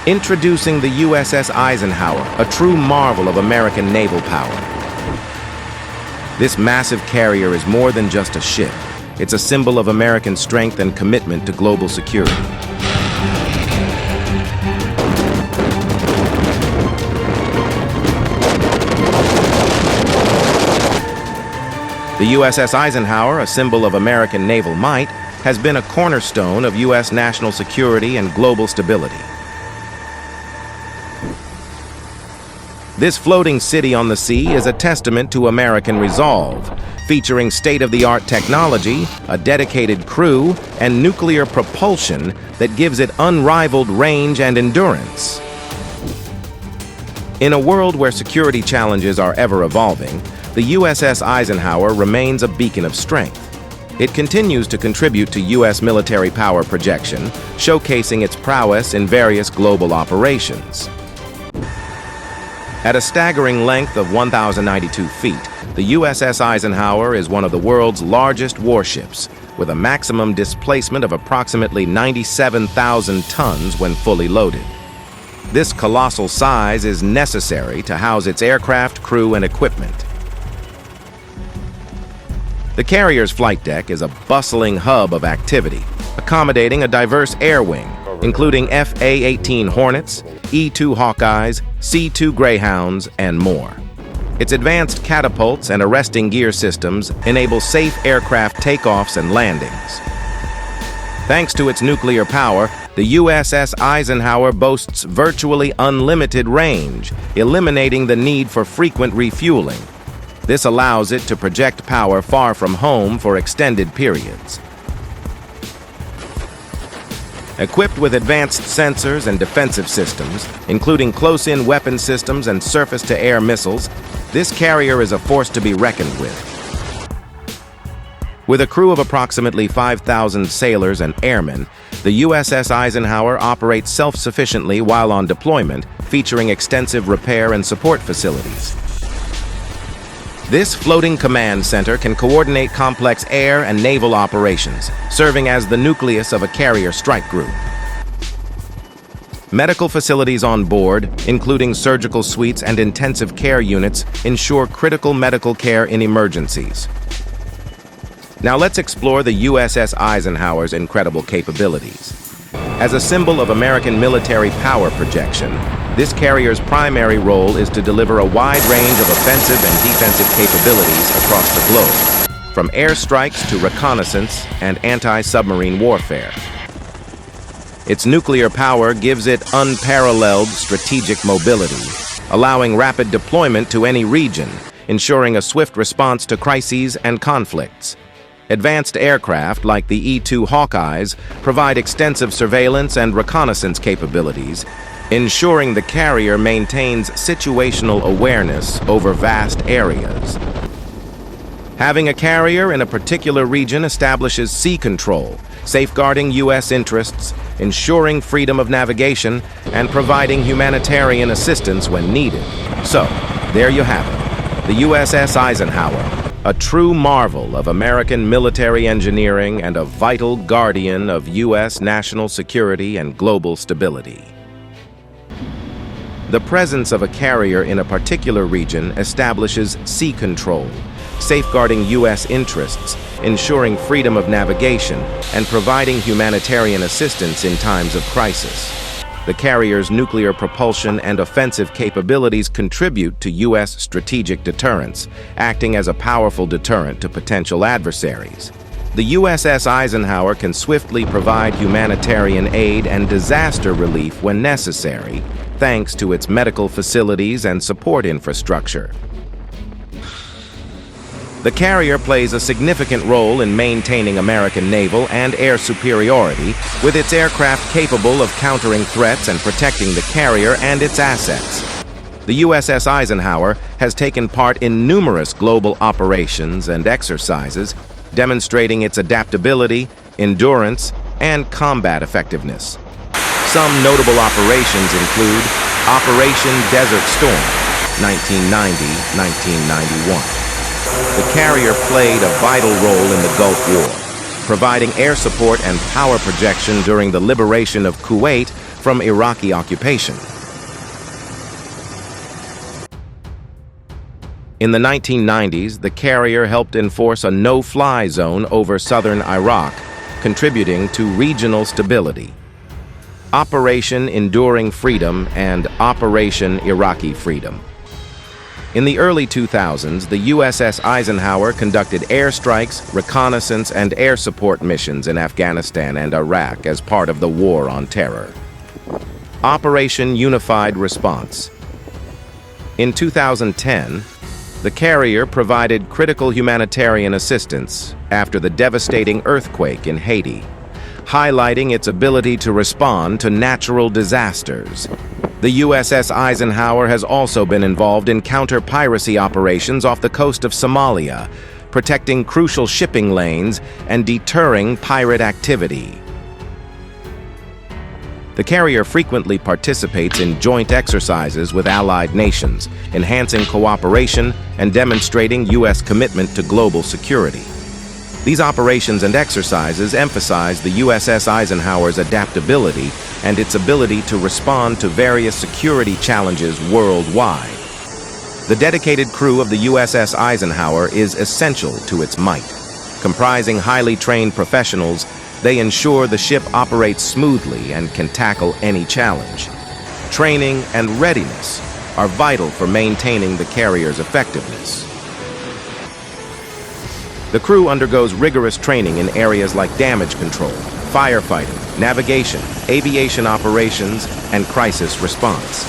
Introducing the USS Eisenhower, a true marvel of American naval power. This massive carrier is more than just a ship. It's a symbol of American strength and commitment to global security. The USS Eisenhower, a symbol of American naval might, has been a cornerstone of U.S. national security and global stability. This floating city on the sea is a testament to American resolve, featuring state-of-the-art technology, a dedicated crew, and nuclear propulsion that gives it unrivaled range and endurance. In a world where security challenges are ever evolving, the USS Eisenhower remains a beacon of strength. It continues to contribute to U.S. military power projection, showcasing its prowess in various global operations. At a staggering length of 1,092 feet, the USS Eisenhower is one of the world's largest warships, with a maximum displacement of approximately 97,000 tons when fully loaded. This colossal size is necessary to house its aircraft, crew, and equipment. The carrier's flight deck is a bustling hub of activity, accommodating a diverse air wing, including FA-18 Hornets, E-2 Hawkeyes, C-2 Greyhounds, and more. Its advanced catapults and arresting gear systems enable safe aircraft takeoffs and landings. Thanks to its nuclear power, the USS Eisenhower boasts virtually unlimited range, eliminating the need for frequent refueling. This allows it to project power far from home for extended periods. Equipped with advanced sensors and defensive systems, including close-in weapon systems and surface-to-air missiles, this carrier is a force to be reckoned with. With a crew of approximately 5,000 sailors and airmen, the USS Eisenhower operates self-sufficiently while on deployment, featuring extensive repair and support facilities. This floating command center can coordinate complex air and naval operations, serving as the nucleus of a carrier strike group. Medical facilities on board, including surgical suites and intensive care units, ensure critical medical care in emergencies. Now let's explore the USS Eisenhower's incredible capabilities. As a symbol of American military power projection, this carrier's primary role is to deliver a wide range of offensive and defensive capabilities across the globe, from airstrikes to reconnaissance and anti-submarine warfare. Its nuclear power gives it unparalleled strategic mobility, allowing rapid deployment to any region, ensuring a swift response to crises and conflicts. Advanced aircraft like the E-2 Hawkeyes provide extensive surveillance and reconnaissance capabilities, ensuring the carrier maintains situational awareness over vast areas. Having a carrier in a particular region establishes sea control, safeguarding U.S. interests, ensuring freedom of navigation, and providing humanitarian assistance when needed. So, there you have it, the USS Eisenhower, a true marvel of American military engineering and a vital guardian of U.S. national security and global stability. The presence of a carrier in a particular region establishes sea control, safeguarding U.S. interests, ensuring freedom of navigation, and providing humanitarian assistance in times of crisis. The carrier's nuclear propulsion and offensive capabilities contribute to U.S. strategic deterrence, acting as a powerful deterrent to potential adversaries. The USS Eisenhower can swiftly provide humanitarian aid and disaster relief when necessary, thanks to its medical facilities and support infrastructure. The carrier plays a significant role in maintaining American naval and air superiority, with its aircraft capable of countering threats and protecting the carrier and its assets. The USS Eisenhower has taken part in numerous global operations and exercises, demonstrating its adaptability, endurance, and combat effectiveness. Some notable operations include Operation Desert Storm, 1990-1991. The carrier played a vital role in the Gulf War, providing air support and power projection during the liberation of Kuwait from Iraqi occupation. In the 1990s, the carrier helped enforce a no-fly zone over southern Iraq, contributing to regional stability. Operation Enduring Freedom and Operation Iraqi Freedom. In the early 2000s, the USS Eisenhower conducted airstrikes, reconnaissance, and air support missions in Afghanistan and Iraq as part of the War on Terror. Operation Unified Response. In 2010, the carrier provided critical humanitarian assistance after the devastating earthquake in Haiti, highlighting its ability to respond to natural disasters. The USS Eisenhower has also been involved in counter-piracy operations off the coast of Somalia, protecting crucial shipping lanes and deterring pirate activity. The carrier frequently participates in joint exercises with allied nations, enhancing cooperation and demonstrating U.S. commitment to global security. These operations and exercises emphasize the USS Eisenhower's adaptability and its ability to respond to various security challenges worldwide. The dedicated crew of the USS Eisenhower is essential to its might. Comprising highly trained professionals, they ensure the ship operates smoothly and can tackle any challenge. Training and readiness are vital for maintaining the carrier's effectiveness. The crew undergoes rigorous training in areas like damage control, firefighting, navigation, aviation operations, and crisis response.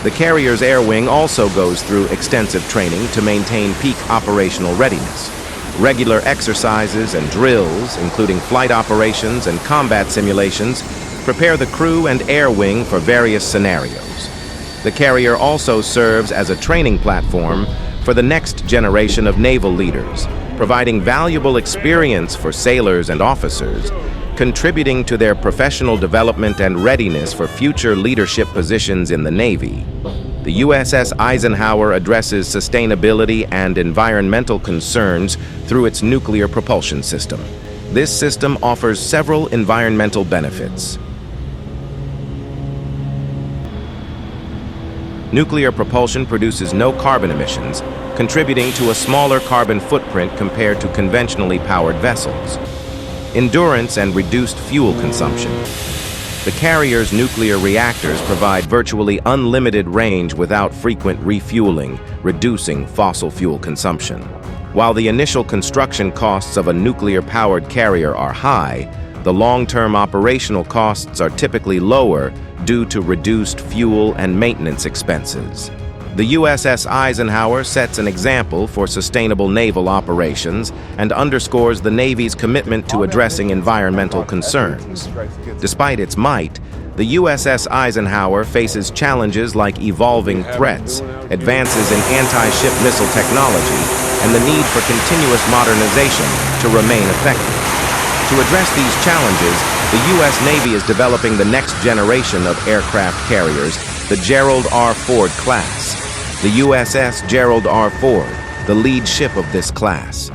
The carrier's air wing also goes through extensive training to maintain peak operational readiness. Regular exercises and drills, including flight operations and combat simulations, prepare the crew and air wing for various scenarios. The carrier also serves as a training platform for the next generation of naval leaders, providing valuable experience for sailors and officers, contributing to their professional development and readiness for future leadership positions in the Navy. The USS Eisenhower addresses sustainability and environmental concerns through its nuclear propulsion system. This system offers several environmental benefits. Nuclear propulsion produces no carbon emissions, contributing to a smaller carbon footprint compared to conventionally powered vessels. Endurance and reduced fuel consumption. The carrier's nuclear reactors provide virtually unlimited range without frequent refueling, reducing fossil fuel consumption. While the initial construction costs of a nuclear-powered carrier are high, the long-term operational costs are typically lower due to reduced fuel and maintenance expenses. The USS Eisenhower sets an example for sustainable naval operations and underscores the Navy's commitment to addressing environmental concerns. Despite its might, the USS Eisenhower faces challenges like evolving threats, advances in anti-ship missile technology, and the need for continuous modernization to remain effective. To address these challenges, the U.S. Navy is developing the next generation of aircraft carriers, the Gerald R. Ford class. The USS Gerald R. Ford, the lead ship of this class,